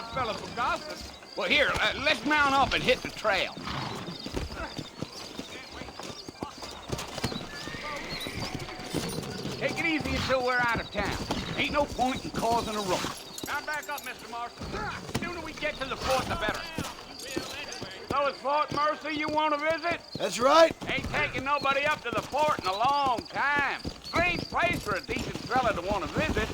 a fella for gossip. Well, here, let's mount up and hit the trail. Take it easy until we're out of town. Ain't no point in causing a ruckus. Now back up, Mr. Marston. The sooner we get to the fort, the better. So it's Fort Mercy you want to visit? That's right. Ain't taking nobody up to the fort in a long time. Strange place for a decent fella to want to visit,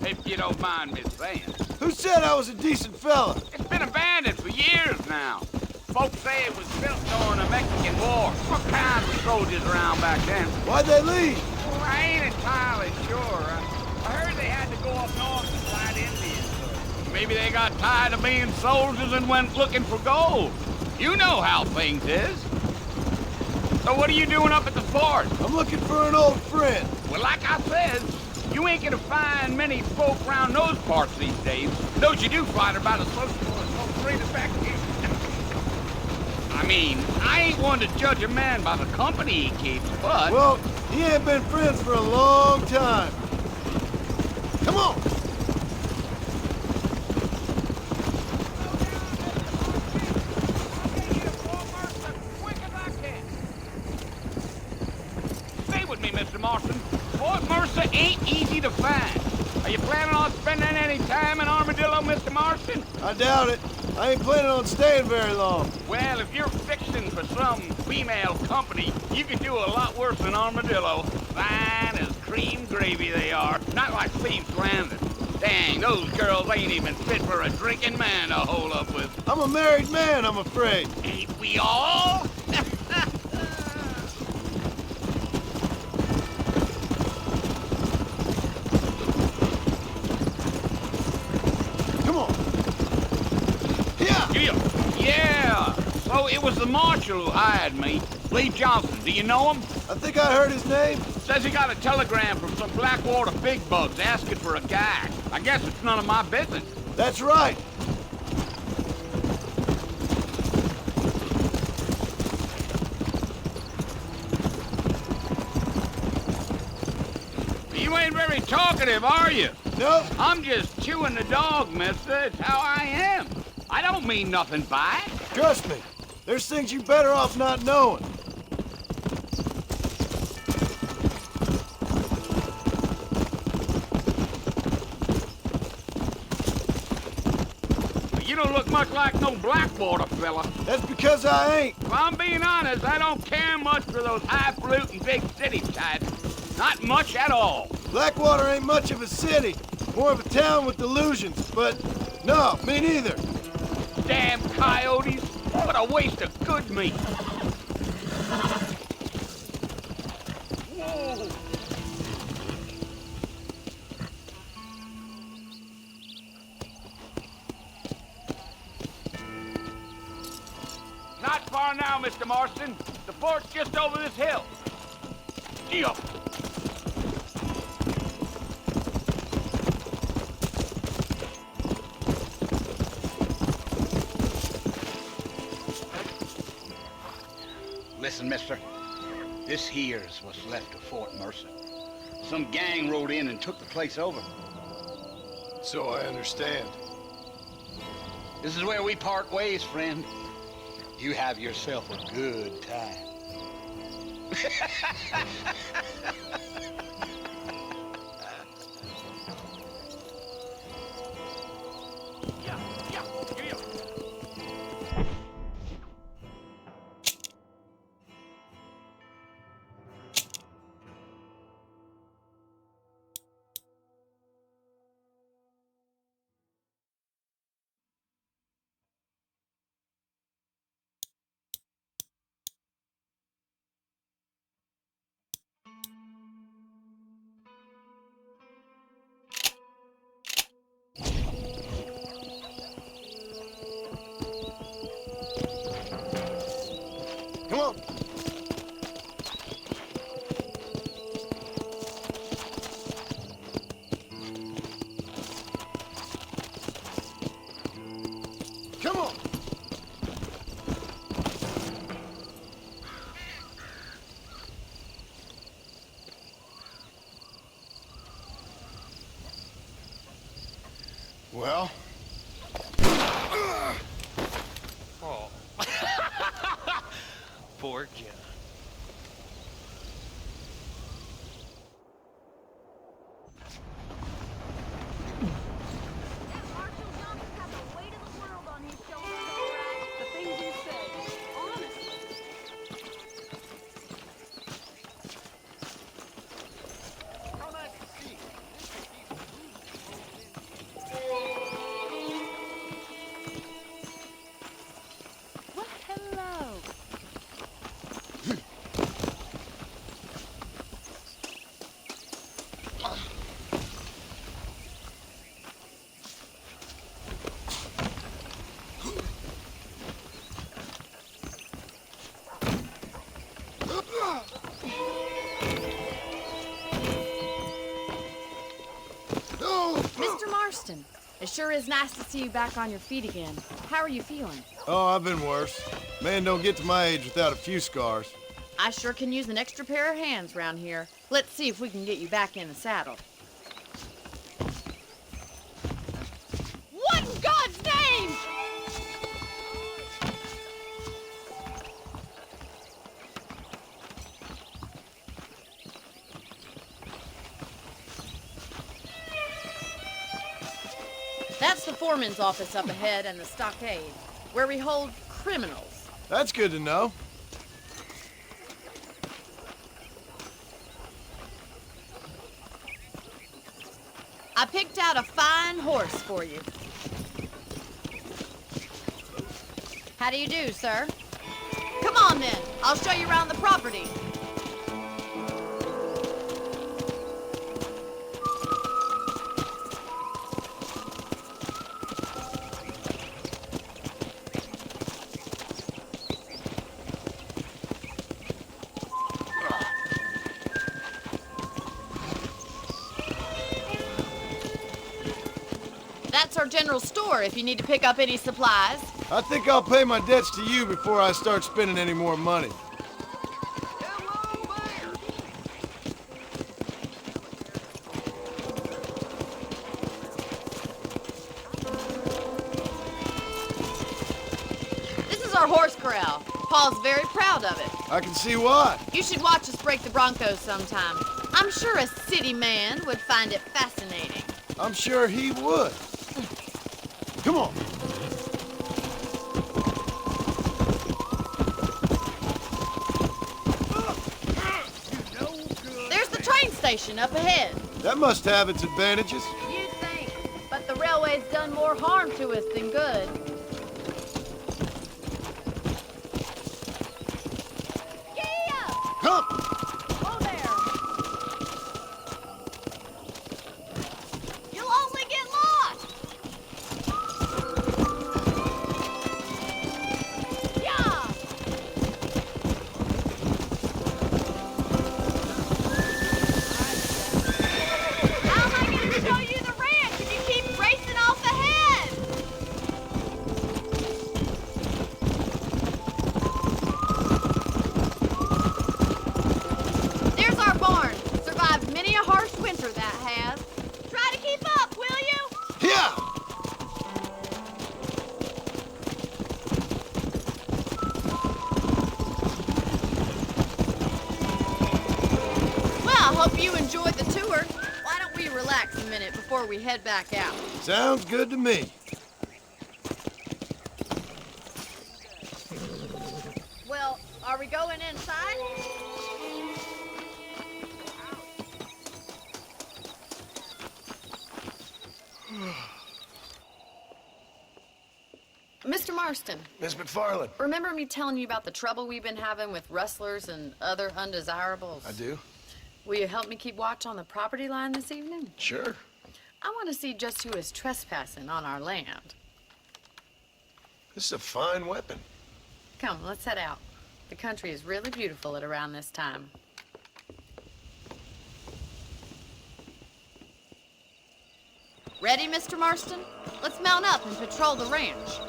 if you don't mind me saying. Who said I was a decent fella? It's been abandoned for years now. Folks say it was built during the Mexican War. What kind of soldiers around back then? Why'd they leave? Well, I ain't entirely sure. I heard they had to go up north to fight Indians. Maybe they got tired of being soldiers and went looking for gold. You know how things is. So what are you doing up at the fort? I'm looking for an old friend. Well, like I said, you ain't gonna find many folk around those parts these days. Those you do find are about as sociable as most traders back here. I mean, I ain't one to judge a man by the company he keeps, but... Well, he ain't been friends for a long time. Come on! Stay with me, Mr. Marston. Fort Mercer ain't easy to find. Are you planning on spending any time in Armadillo, Mr. Marston? I doubt it. I ain't planning on staying very long. Well, if you're fixing for some female company, you can do a lot worse than Armadillo. Fine as cream gravy they are. Not like Thieves Landing. Dang, those girls ain't even fit for a drinking man to hold up with. I'm a married man, I'm afraid. Ain't we all? Come on. Here! Yeah. So it was the marshal who hired me. Lee Johnson. Do you know him? I think I heard his name. Says he got a telegram from some Blackwater big bugs asking for a guy. I guess it's none of my business. That's right. You ain't very talkative, are you? Nope. I'm just chewing the dog, mister. It's how I am. I don't mean nothing by it. Trust me. There's things you better off not knowing. You don't look much like no Blackwater fella. That's because I ain't. If I'm being honest, I don't care much for those highfalutin big city types. Not much at all. Blackwater ain't much of a city. More of a town with delusions, but no, me neither. Damn coyotes. What a waste of good meat. Whoa. Not far now, Mr. Marston. The fort's just over this hill. Deal. Listen, mister. This here's what's left of Fort Mercer. Some gang rode in and took the place over. So I understand. This is where we part ways, friend. You have yourself a good time. work ya. That Marshall Johnson has the weight of the world on his shoulders, all right. The things you say, honestly. How nice to see you. Well, hello. Mr. Marston, it sure is nice to see you back on your feet again. How are you feeling? Oh, I've been worse. Man don't get to my age without a few scars. I sure can use an extra pair of hands around here. Let's see if we can get you back in the saddle. What in God's name? That's the foreman's office up ahead and the stockade, where we hold criminals. That's good to know. I picked out a fine horse for you. How do you do, sir? Come on then, I'll show you around the property. That's our general store if you need to pick up any supplies. I think I'll pay my debts to you before I start spending any more money. This is our horse corral. Paul's very proud of it. I can see why. You should watch us break the Broncos sometime. I'm sure a city man would find it fascinating. I'm sure he would. Come on. There's the train station up ahead. That must have its advantages. You'd think, but the railway's done more harm to us than good. Yeah! Come. Whoa there! You'll only get lost! Yeah! How am I going to show you the ranch if you keep racing off ahead? There's our barn. Survived many a harsh winter, that has. Try to keep up, will you? Yeah. Well, I hope you enjoyed the tour. Why don't we relax a minute before we head back out? Sounds good to me. Well, are we going inside? Mr. Marston, Miss McFarland. remember me telling you about the trouble we've been having with rustlers and other undesirables? I do. Will you help me keep watch on the property line this evening? Sure. I want to see just who is trespassing on our land. This is a fine weapon. Come, let's head out. The country is really beautiful at around this time. Ready, Mr. Marston? Let's mount up and patrol the ranch.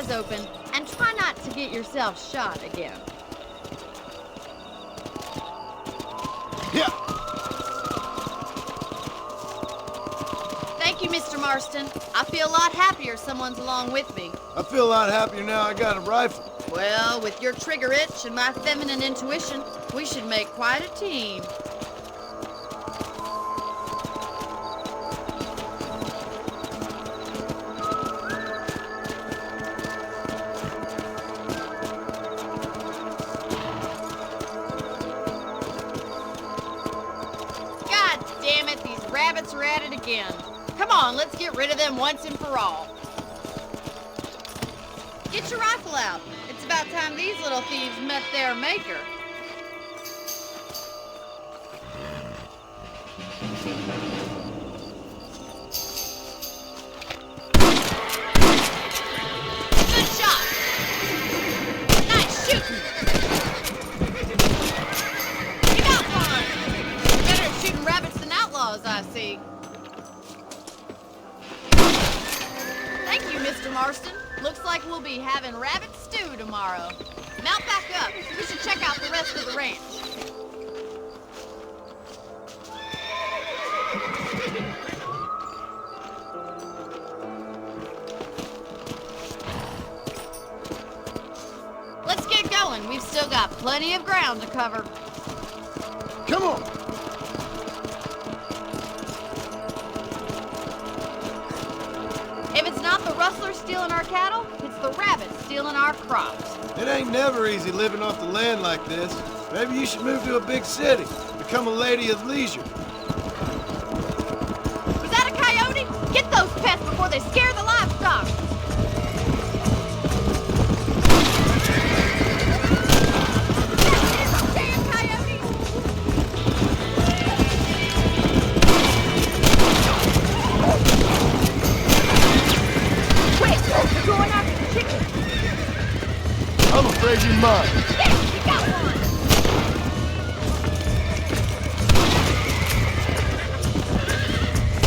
eyes open and try not to get yourself shot again. Yeah. Thank you, Mr. Marston. I feel a lot happier someone's along with me. I feel a lot happier now I got a rifle. Well, with your trigger itch and my feminine intuition, we should make quite a team. God damn it, these rabbits are at it again. Come on, let's get rid of them once and for all. Get your rifle out. It's about time these little thieves met their maker. Good shot. Nice shooting. You got one. Better at shooting rabbits than outlaws, I see. Thank you, Mr. Marston. Looks like we'll be having rabbit stew tomorrow. Mount back up. We should check out the rest of the ranch. Let's get going. We've still got plenty of ground to cover. Come on. If it's not the rustlers stealing our cattle, it's the rabbits stealing our crops. It ain't never easy living off the land like this. Maybe you should move to a big city. Become a lady of leisure. Was that a coyote? Get those pests before they scare the livestock. Damn coyotes! Quick, they're going after the chicken. I'm afraid you might. Yes, we got one.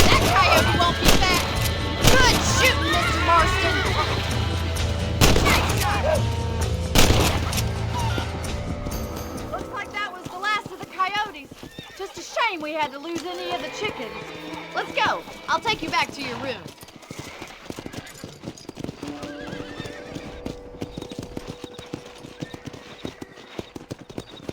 That coyote won't be back. Good shooting, Mr. Marston. Nice shot. Looks like that was the last of the coyotes. Just a shame we had to lose any of the chickens. Let's go. I'll take you back to your room.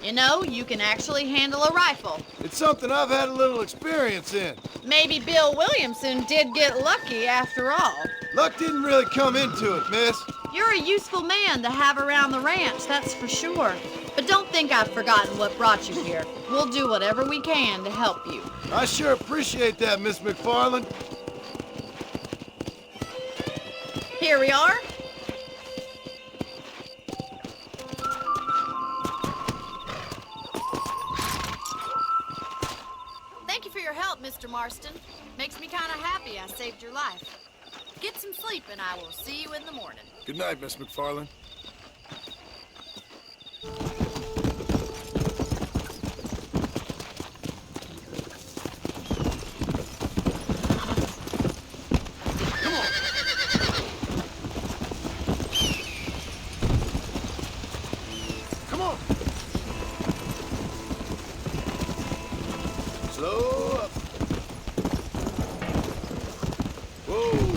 You know, you can actually handle a rifle. It's something I've had a little experience in. Maybe Bill Williamson did get lucky after all. Luck didn't really come into it, miss. You're a useful man to have around the ranch, that's for sure. But don't think I've forgotten what brought you here. We'll do whatever we can to help you. I sure appreciate that, Miss McFarland. Here we are. Thank you for your help, Mr. Marston. Makes me kind of happy I saved your life. Get some sleep and I will see you in the morning. Good night, Miss McFarland. Come on. Slow up. Whoa.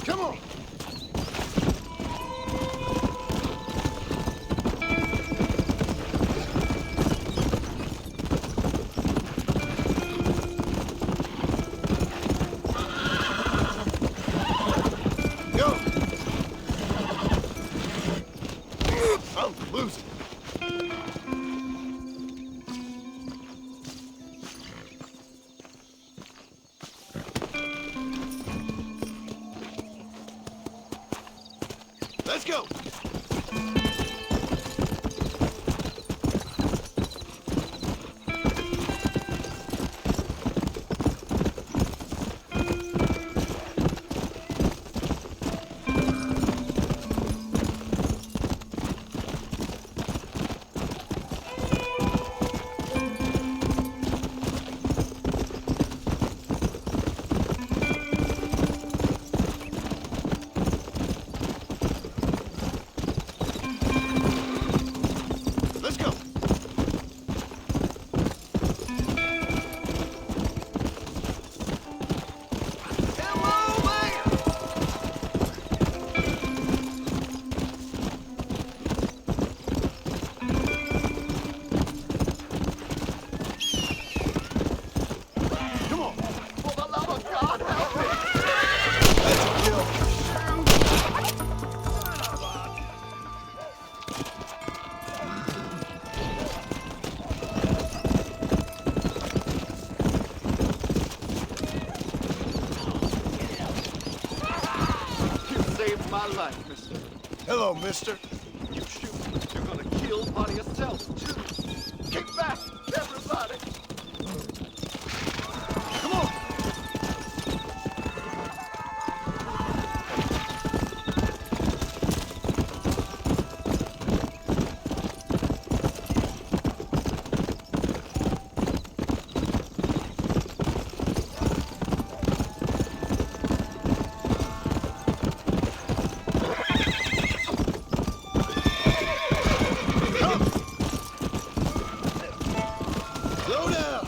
Come on. Let's go! My life, mister. Hello, mister. You shoot, you're gonna kill one of yourself, too. Get back, everybody! Come on! Slow down!